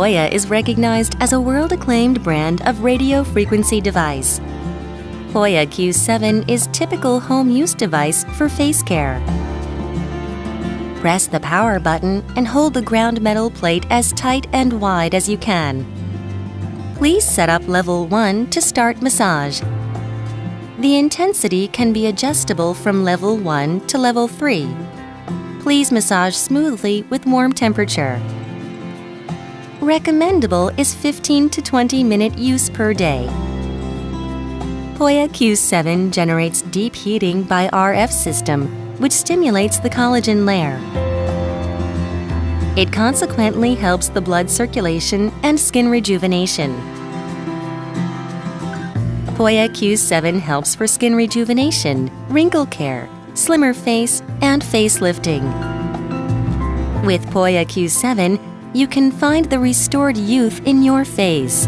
POYA is recognized as a world-acclaimed brand of radio frequency device. POYA Q7 is typical home use device for face care. Press the power button and hold the ground metal plate as tight and wide as you can. Please set up level 1 to start massage. The intensity can be adjustable from level 1 to level 3. Please massage smoothly with warm temperature. Recommendable is 15 to 20 minute use per day. POYA Q7 generates deep heating by RF system, which stimulates the collagen layer. It consequently helps the blood circulation and skin rejuvenation. POYA Q7 helps for skin rejuvenation, wrinkle care, slimmer face, and facelifting. With POYA Q7, you can find the restored youth in your face.